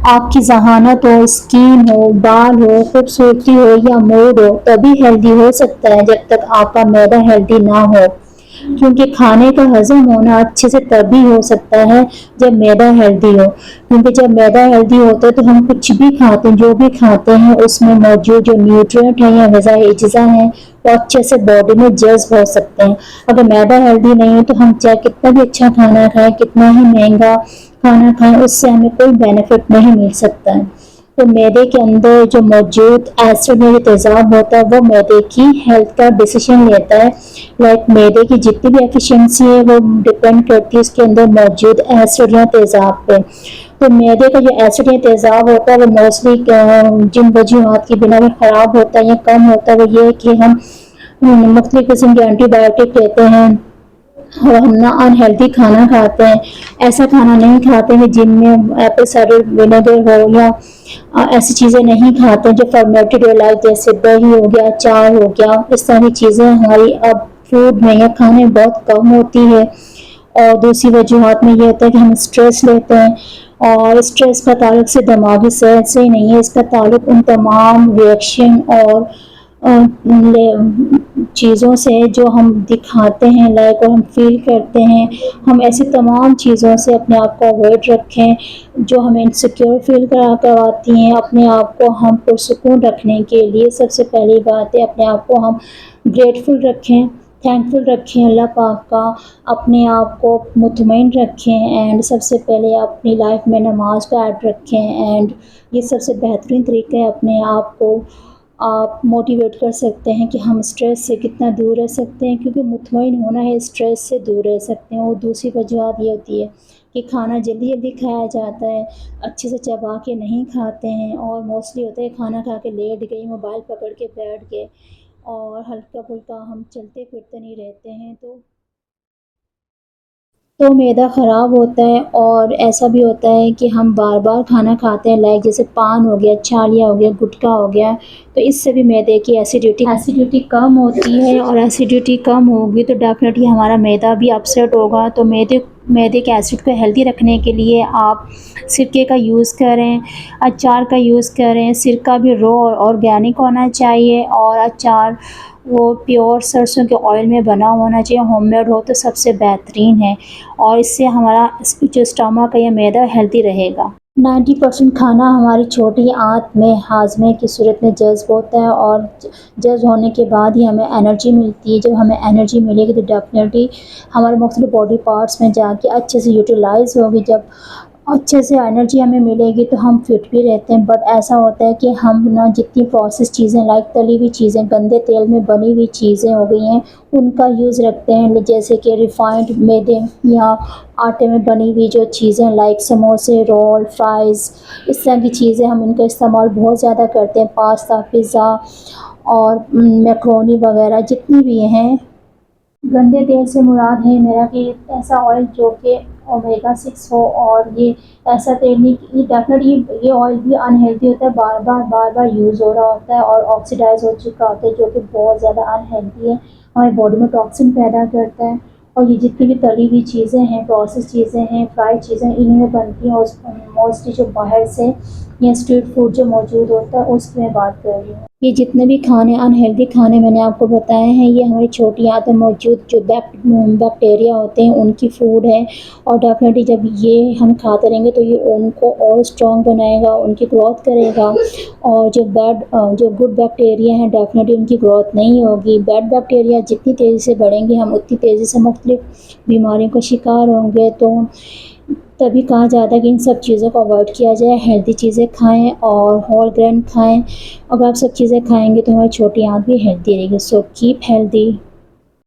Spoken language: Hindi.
आपकी ज़हानत हो, स्किन हो, बाल हो, खूबसूरती हो या मूड हो, तभी हेल्दी हो सकता है जब तक आपका मैदा हेल्दी ना हो। क्योंकि खाने का हजम होना अच्छे से तभी हो सकता है जब मैदा हेल्दी हो। क्योंकि जब मैदा हेल्दी होता है तो हम कुछ भी खाते हैं, जो भी खाते हैं उसमें मौजूद जो न्यूट्रिएंट है या ग़िज़ाई अज्जा हैं वो अच्छे से बॉडी में जज्ब हो सकते हैं। अगर मैदा हेल्दी नहीं है तो हम चाहे कितना भी अच्छा खाना खाएं, कितना ही महंगा खाना खाएं, उससे हमें कोई बेनिफिट नहीं मिल सकता है। तो मैदे के अंदर जो मौजूद एसिड या तेज़ाब होता है वो मैदे की हेल्थ का डिसीजन लेता है। लाइक मैदे की जितनी भी एफिशिएंसी है वो डिपेंड करती है उसके अंदर मौजूद एसिड या तेज़ाब पे। तो मैदे का जो एसिड या तेज़ाब होता है वो मोस्टली जिन वजूहात की बिना में ख़राब होता है या कम होता है वो ये है कि हम मुख्तलिफ़ किस्म के एंटीबायोटिक लेते हैं और हम ना अनहेल्दी खाना खाते हैं। ऐसा खाना नहीं खाते हैं जिनमें एप्पल साइडर विनेगर हो या ऐसी चीज़ें नहीं खाते जो फर्मेंटेड हो, लाइक जैसे दही हो गया, अचार हो गया। इस तरह की चीज़ें हमारी अब फूड में या खाने में बहुत कम होती है। और दूसरी वजूहत में ये होता है कि हम स्ट्रेस लेते हैं और स्ट्रेस का ताल्लुक सिर्फ दिमागी सेहत से ही नहीं है, इसका ताल्लुक उन तमाम रिएक्शन और चीज़ों से जो हम दिखाते हैं लाइक और हम फील करते हैं। हम ऐसी तमाम चीज़ों से अपने आप को अवॉइड रखें जो हमें इनसिक्योर फील करवाती हैं। अपने आप को हम पुरसुकून रखने के लिए सबसे पहली बात है अपने आप को हम ग्रेटफुल रखें, थैंकफुल रखें अल्लाह पाक का। अपने आप को मुतमईन रखें एंड सबसे पहले अपनी लाइफ में नमाज का ऐड रखें एंड ये सबसे बेहतरीन तरीका है अपने आप को आप मोटिवेट कर सकते हैं कि हम स्ट्रेस से कितना दूर रह सकते हैं। क्योंकि मुतमईन होना है, स्ट्रेस से दूर रह सकते हैं। और दूसरी वजूहत ये होती है कि खाना जल्दी जल्दी खाया जाता है, अच्छे से चबा के नहीं खाते हैं और मोस्टली होता है खाना खा के लेट गए, मोबाइल पकड़ के बैठ गए और हल्का फुल्का हम चलते फिरते नहीं रहते हैं तो मैदा ख़राब होता है। और ऐसा भी होता है कि हम बार बार खाना खाते हैं लाइक जैसे पान हो गया, छालिया हो गया, गुटखा हो गया, तो इससे भी मैदे की एसिडिटी कम होती है। और एसिडिटी कम होगी तो डेफिनेटली हमारा मैदा भी अपसेट होगा। तो मैदे के एसिड को हेल्दी रखने के लिए आप सिरके का यूज़ करें, अचार का यूज़ करें। सिरका भी रॉ और ऑर्गेनिक होना चाहिए और अचार वो प्योर सरसों के ऑयल में बना होना चाहिए, होममेड हो तो सबसे बेहतरीन है और इससे हमारा जो स्टमक है या मैदा हेल्दी रहेगा। 90% खाना हमारी छोटी आंत में हाजमे की सूरत में जज्ब होता है और जज्ब होने के बाद ही हमें एनर्जी मिलती है। जब हमें एनर्जी मिलेगी तो डेफिनेटली हमारे मुख्तलिफ बॉडी पार्ट्स में जाके अच्छे से यूटिलाइज़ होगी। जब अच्छे से एनर्जी हमें मिलेगी तो हम फिट भी रहते हैं। बट ऐसा होता है कि हम ना जितनी प्रोसेस चीज़ें लाइक तली हुई चीज़ें, गंदे तेल में बनी हुई चीज़ें हो गई हैं, उनका यूज़ रखते हैं। जैसे कि रिफ़ाइंड मैदे या आटे में बनी हुई जो चीज़ें लाइक समोसे, रोल, फ्राइज़, इस तरह की चीज़ें हम इनका इस्तेमाल बहुत ज़्यादा करते हैं। पास्ता, पिज़्ज़ा और मैकरोनी वगैरह जितनी भी हैं। गंदे तेल से मुराद है मेरा कि ऐसा ऑयल जो कि ओमेगा 6 हो और ये ऐसा तेल नहीं कि डेफिनेटली ये ऑयल भी अनहेल्दी होता है, बार बार यूज़ हो रहा होता है और ऑक्सीडाइज हो चुका होता है जो कि बहुत ज़्यादा अनहेल्दी है, हमारी बॉडी में टॉक्सिन पैदा करता है। और ये जितनी भी तली हुई चीज़ें हैं, प्रोसेस चीज़ें हैं, फ्राई चीज़ें इन्हीं में बनती हैं और मोस्टली जो बाहर से या स्ट्रीट फूड जो मौजूद होता है उसकी मैं बात कर रही हूँ। ये जितने भी खाने अनहेल्दी खाने मैंने आपको बताए हैं ये हमारी छोटी आंत में मौजूद जो बैक्टीरिया होते हैं उनकी फूड है। और डेफिनेटली जब ये हम खाते रहेंगे तो ये उनको और स्ट्रॉन्ग बनाएगा, उनकी ग्रोथ करेगा। और जो गुड बैक्टीरिया हैं डेफिनेटली उनकी ग्रोथ नहीं होगी। बैड बैक्टीरिया जितनी तेज़ी से बढ़ेंगे हम उतनी तेज़ी से मुख्तलिफ बीमारियों का शिकार होंगे। तो तभी कहा जाता है कि इन सब चीज़ों को अवॉइड किया जाए, हेल्दी चीज़ें खाएं और होल ग्रेन खाएं। अगर आप सब चीज़ें खाएंगे तो हमारी छोटी आंत भी हेल्दी रहेगी। So keep healthy.